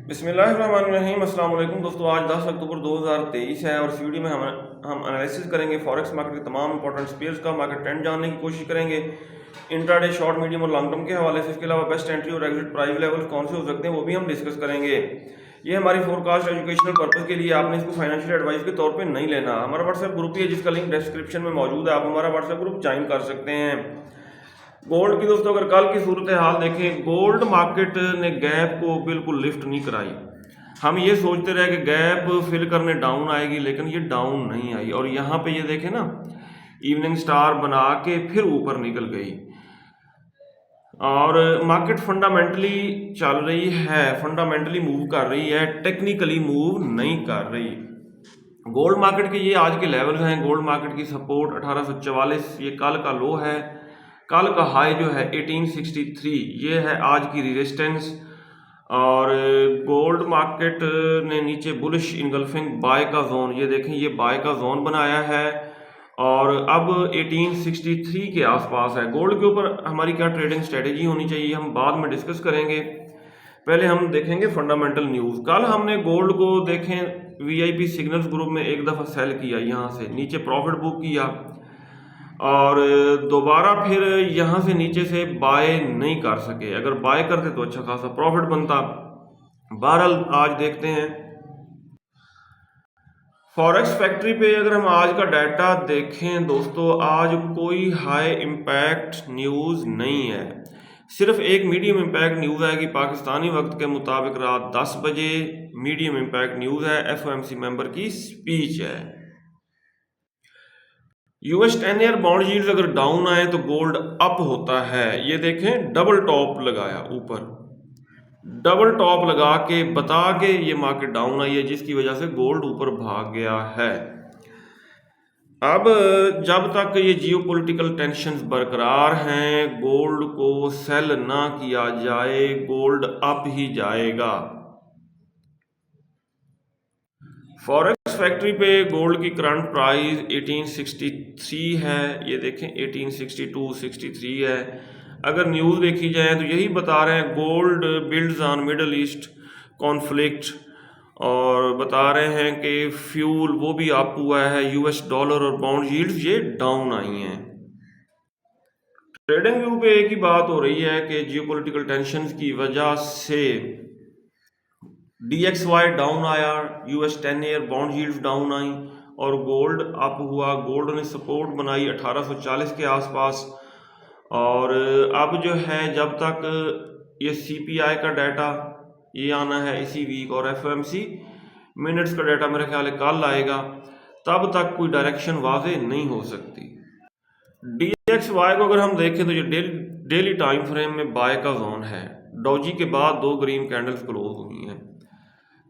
बिस्मिल्लाहिर्रहमानिर्रहीम। अस्सलाम वालेकुम दोस्तों, आज 10 अक्टूबर 2023 है और इस वीडियो में हम एनालिसिस करेंगे फॉरेक्स मार्केट के तमाम इंपॉर्टेंट स्पेयर्स का मार्केट ट्रेंड जानने की कोशिश करेंगे इंट्राडे, शॉर्ट, मीडियम और लॉन्ग टर्म के हवाले से। इसके अलावा बेस्ट एंट्री और एग्जिट प्राइस लेवल कौन से हो सकते हैं वो भी हम डिस्कस करेंगे। ये हमारी फोरकास्ट एजुकेशनल पर्पस के लिए, आपने इसको फाइनेंशियल एडवाइस के तौर पे नहीं लेना। हमारा व्हाट्सएप ग्रुप ही है जिसका लिंक डिस्क्रिप्शन में मौजूद है, आप हमारा व्हाट्सएप ग्रुप ज्वाइन कर सकते हैं। गोल्ड की दोस्तों अगर कल की सूरत हाल देखें, गोल्ड मार्केट ने गैप को बिल्कुल लिफ्ट नहीं कराई। हम ये सोचते रहे कि गैप फिल करने डाउन आएगी, लेकिन ये डाउन नहीं आई और यहाँ पे ये देखें ना, इवनिंग स्टार बना के फिर ऊपर निकल गई और मार्केट फंडामेंटली चल रही है, फंडामेंटली मूव कर रही है, टेक्निकली मूव नहीं कर रही। गोल्ड मार्केट के ये आज के लेवल्स हैं। गोल्ड मार्केट की सपोर्ट 1844, ये कल का लो है। कल का हाई जो है 1863, ये है आज की रेजिस्टेंस। और गोल्ड मार्केट ने नीचे बुलिश इनगल्फिंग बाय का जोन, ये देखें, ये बाय का जोन बनाया है और अब 1863 के आसपास है। गोल्ड के ऊपर हमारी क्या ट्रेडिंग स्ट्रेटेजी होनी चाहिए हम बाद में डिस्कस करेंगे। पहले हम देखेंगे फंडामेंटल न्यूज़। कल हमने गोल्ड को देखें, वीआईपी सिग्नल्स ग्रुप में एक दफ़ा सेल किया, यहाँ से नीचे प्रॉफिट बुक किया और दोबारा फिर यहाँ से नीचे से बाय नहीं कर सके। अगर बाय करते तो अच्छा खासा प्रॉफिट बनता। बहरहाल आज देखते हैं फॉरेक्स फैक्ट्री पे। अगर हम आज का डाटा देखें दोस्तों, आज कोई हाई इम्पैक्ट न्यूज़ नहीं है, सिर्फ एक मीडियम इम्पैक्ट न्यूज़ है कि पाकिस्तानी वक्त के मुताबिक रात 10 बजे मीडियम इम्पैक्ट न्यूज़ है, एफओएमसी मेंबर की स्पीच है। यूएस 10 ईयर बॉन्ड यील्ड्स अगर डाउन आए तो गोल्ड अप होता है। ये देखें, डबल टॉप लगाया, ऊपर डबल टॉप लगा के बता के ये मार्केट डाउन आई है, जिसकी वजह से गोल्ड ऊपर भाग गया है। अब जब तक ये जियोपॉलिटिकल टेंशन्स बरकरार हैं, गोल्ड को सेल ना किया जाए, गोल्ड अप ही जाएगा। फॉरेक्स फैक्ट्री पे गोल्ड की करंट प्राइस 1863 है, ये देखें 1862, 63 है। अगर न्यूज़ देखी जाए तो यही बता रहे हैं gold builds on middle east conflict, और बता रहे हैं कि फ्यूल वो भी अप हुआ है, यूएस डॉलर और बाउंड यील्ड्स ये डाउन आई हैं। ट्रेडिंग व्यू पे एक ही बात हो रही है कि जियोपॉलिटिकल टेंशन्स की वजह से DXY डाउन आया, US 10 year bond yields down I और गोल्ड अप हुआ। गोल्ड ने सपोर्ट बनाई 1840 के आसपास। और अब जो है, जब तक ये CPI का डाटा ये आना है इसी वीक और FOMC मिनट्स का डाटा मेरे ख्याल है कल आएगा, तब तक कोई डायरेक्शन वाज़ेह नहीं हो सकती। DXY को अगर हम देखें तो ये डेली टाइम फ्रेम में बाय का जोन है। डॉजी के बाद 2 ग्रीन कैंडल्स क्लोज हुई हैं।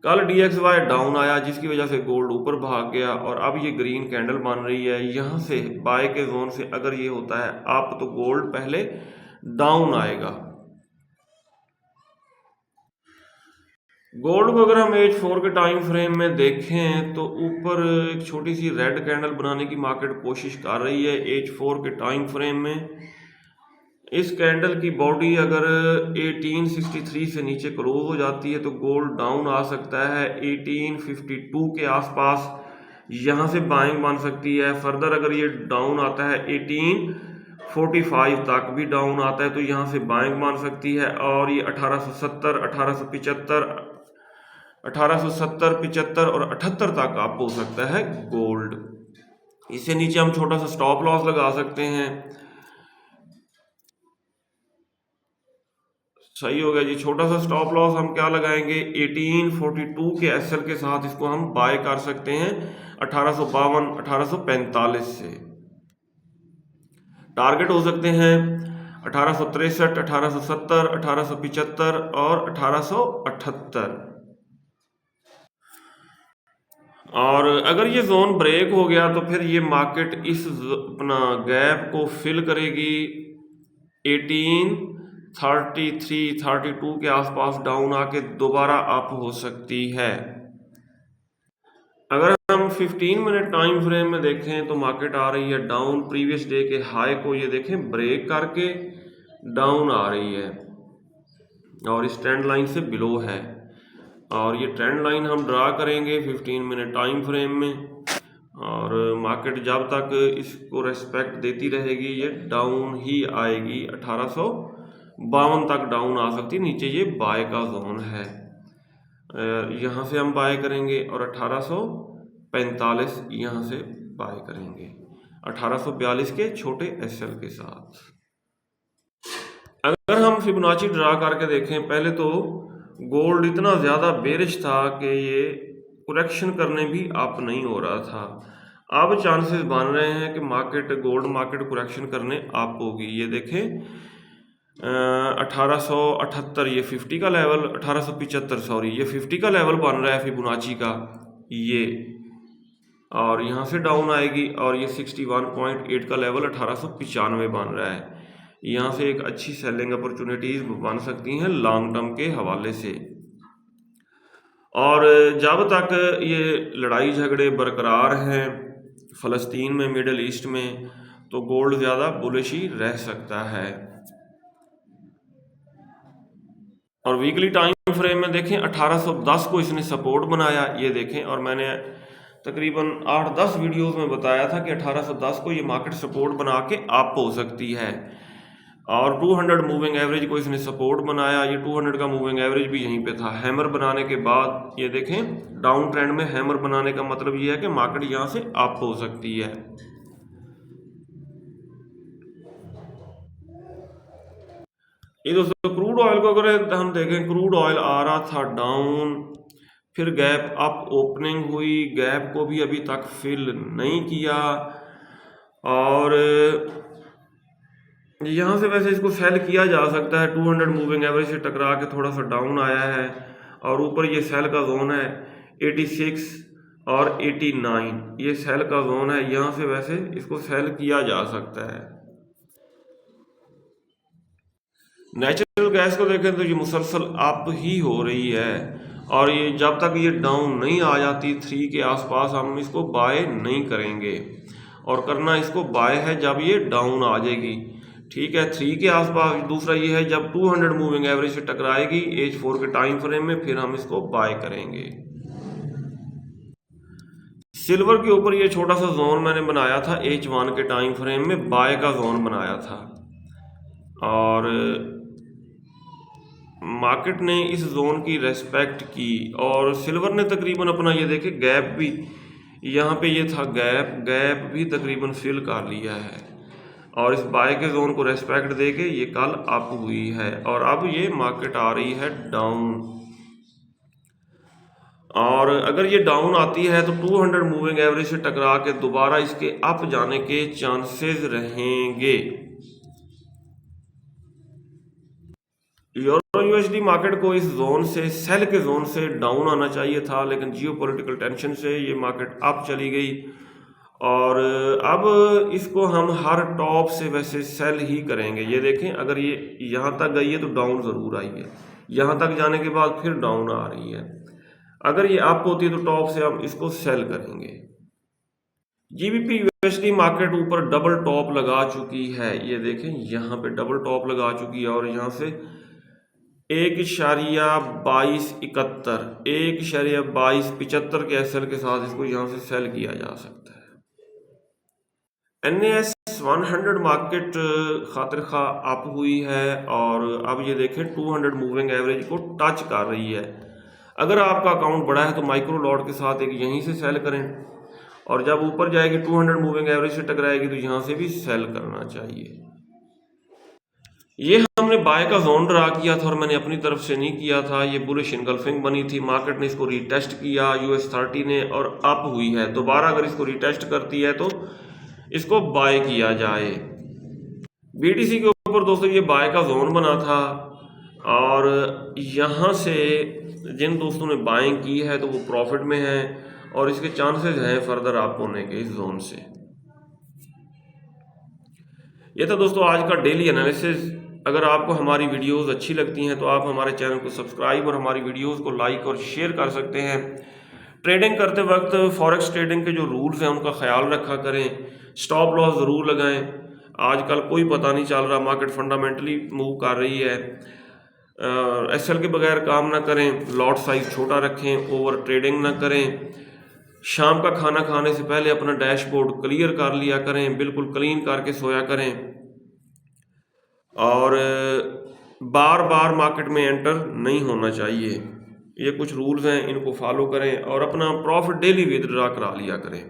कल DXY डाउन आया जिसकी वजह से गोल्ड ऊपर भाग गया और अब ये ग्रीन कैंडल बन रही है। यहाँ से बाय के जोन से अगर ये होता है अप तो गोल्ड पहले डाउन आएगा। गोल्ड को अगर हम H4 के टाइम फ्रेम में देखें तो ऊपर एक छोटी सी रेड कैंडल बनाने की मार्केट कोशिश कर रही है H4 के टाइम फ्रेम में। इस कैंडल की बॉडी अगर 1863 से नीचे क्लोज हो जाती है तो गोल्ड डाउन आ सकता है 1852 के आसपास, यहाँ से बाइंग बन सकती है। फर्दर अगर ये डाउन आता है 1845 तक भी डाउन आता है तो यहाँ से बाइंग बन सकती है और ये 1870, 1875, 1870, 75 और 78 तक अप हो सकता है गोल्ड। इससे नीचे हम छोटा सा स्टॉप लॉस लगा सकते हैं। सही हो गया जी। छोटा सा स्टॉप लॉस हम क्या लगाएंगे, 1842 के SL के साथ इसको हम बाय कर सकते हैं 1852, 1845 से। टारगेट हो सकते हैं 1863, 1870, 1875 और 1878। और अगर ये जोन ब्रेक हो गया तो फिर ये मार्केट इस अपना गैप को फिल करेगी 1833, 32 के आसपास डाउन आके दोबारा अप हो सकती है। अगर हम 15 मिनट टाइम फ्रेम में देखें तो मार्केट आ रही है डाउन, प्रीवियस डे के हाई को ये देखें ब्रेक करके डाउन आ रही है और इस ट्रेंड लाइन से बिलो है। और ये ट्रेंड लाइन हम ड्रा करेंगे 15 मिनट टाइम फ्रेम में। और मार्केट जब तक इसको रेस्पेक्ट देती रहेगी ये डाउन ही आएगी, 1852 तक डाउन आ सकती है। नीचे ये बाय का जोन है, यहाँ से हम बाय करेंगे और 1845 यहाँ से बाय करेंगे 1842 के छोटे एसएल के साथ। अगर हम फिबोनाची ड्रा करके देखें, पहले तो गोल्ड इतना ज़्यादा बेरिश था कि ये करेक्शन करने भी अप नहीं हो रहा था। अब चांसेस बन रहे हैं कि गोल्ड मार्केट करेक्शन करने अप होगी। ये देखें 1878 ये 50 का लेवल, 1875 सॉरी ये 50 का लेवल बन रहा है फिबोनाची का ये, और यहाँ से डाउन आएगी और ये 61.8 का लेवल 1895 बन रहा है। यहाँ से एक अच्छी सेलिंग अपॉर्चुनिटीज बन सकती हैं लॉन्ग टर्म के हवाले से। और जब तक ये लड़ाई झगड़े बरकरार हैं फ़लस्तीन में, मिडल ईस्ट में, तो गोल्ड ज़्यादा बुलिश ही रह सकता है। और वीकली टाइम फ्रेम में देखें 1810 को इसने सपोर्ट बनाया, ये देखें। और मैंने तकरीबन 8-10 वीडियोस में बताया था कि 1810 को ये मार्केट सपोर्ट बना के अप हो सकती है। और 200 मूविंग एवरेज को इसने सपोर्ट बनाया, ये 200 का मूविंग एवरेज भी यहीं पे था। हैमर बनाने के बाद ये देखें डाउन ट्रेंड में हैमर बनाने का मतलब ये है कि मार्केट यहाँ से अप हो सकती है। ये दोस्तों क्रूड ऑयल को अगर हम देखें, क्रूड ऑयल आ रहा था डाउन, फिर गैप अप ओपनिंग हुई, गैप को भी अभी तक फिल नहीं किया। और यहाँ से वैसे इसको सेल किया जा सकता है, 200 मूविंग एवरेज से टकरा के थोड़ा सा डाउन आया है और ऊपर ये सेल का जोन है 86 और 89, ये सेल का जोन है। यहाँ से वैसे इसको सेल किया जा सकता है। नेचुरल गैस को देखें तो ये मुसलसल अप ही हो रही है और ये जब तक ये डाउन नहीं आ जाती 3 के आसपास हम इसको बाय नहीं करेंगे। और करना इसको बाय है जब ये डाउन आ जाएगी, ठीक है, 3 के आसपास। दूसरा ये है जब 200 मूविंग एवरेज से टकराएगी H4 के टाइम फ्रेम में, फिर हम इसको बाय करेंगे। सिल्वर के ऊपर ये छोटा सा जोन मैंने बनाया था H1 के टाइम फ्रेम में, बाय का जोन बनाया था। और मार्केट ने इस जोन की रेस्पेक्ट की और सिल्वर ने तकरीबन अपना ये देखे गैप भी, यहाँ पे ये था गैप भी तकरीबन फिल कर लिया है और इस बाय के जोन को रेस्पेक्ट देके ये कल अप हुई है। और अब ये मार्केट आ रही है डाउन। और अगर ये डाउन आती है तो 200 मूविंग एवरेज से टकरा के दोबारा इसके अप जाने के चांसेस रहेंगे। यूरो यूएसडी मार्केट को इस जोन से, सेल के जोन से डाउन आना चाहिए था, लेकिन जियोपॉलिटिकल टेंशन से ये मार्केट अप चली गई। और अब इसको हम हर टॉप से वैसे सेल ही करेंगे। ये देखें अगर ये यहाँ तक गई है तो डाउन ज़रूर आई है, यहाँ तक जाने के बाद फिर डाउन आ रही है। अगर ये अप होती है तो टॉप से हम इसको सेल करेंगे। जीबीपी यूएसडी मार्केट ऊपर डबल टॉप लगा चुकी है, ये देखें यहाँ पे डबल टॉप लगा चुकी है और यहाँ से 1.2271 1.2275 के एसएल के साथ इसको यहाँ से सेल किया जा सकता है। NAS 100 मार्केट खातिर खा अप हुई है और अब ये देखें 200 मूविंग एवरेज को टच कर रही है। अगर आपका अकाउंट बड़ा है तो माइक्रो लॉट के साथ एक यहीं से सेल करें और जब ऊपर जाएगी 200 मूविंग एवरेज से टकराएगी तो यहाँ से भी सेल करना चाहिए। ये हमने बाय का जोन ड्रा किया था और मैंने अपनी तरफ से नहीं किया था, ये बुलिश इनगल्फिंग बनी थी। मार्केट ने इसको रीटेस्ट किया US30 ने और अप हुई है। दोबारा अगर इसको रीटेस्ट करती है तो इसको बाय किया जाए। BTC के ऊपर दोस्तों ये बाय का जोन बना था और यहाँ से जिन दोस्तों ने बाइंग की है तो वो प्रॉफिट में है और इसके चांसेस हैं फर्दर अप होने के इस जोन से। ये था दोस्तों आज का डेली एनालिसिस। अगर आपको हमारी वीडियोस अच्छी लगती हैं तो आप हमारे चैनल को सब्सक्राइब और हमारी वीडियोस को लाइक और शेयर कर सकते हैं। ट्रेडिंग करते वक्त फॉरेक्स ट्रेडिंग के जो रूल्स हैं उनका ख्याल रखा करें, स्टॉप लॉस ज़रूर लगाएं। आजकल कोई पता नहीं चल रहा, मार्केट फंडामेंटली मूव कर रही है एसएल के बगैर काम ना करें, लॉट साइज छोटा रखें, ओवर ट्रेडिंग ना करें। शाम का खाना खाने से पहले अपना डैशबोर्ड क्लियर कर लिया करें, बिल्कुल क्लीन करके सोया करें। और बार बार मार्केट में एंटर नहीं होना चाहिए। ये कुछ रूल्स हैं, इनको फॉलो करें और अपना प्रॉफिट डेली विदड्रॉ करा लिया करें।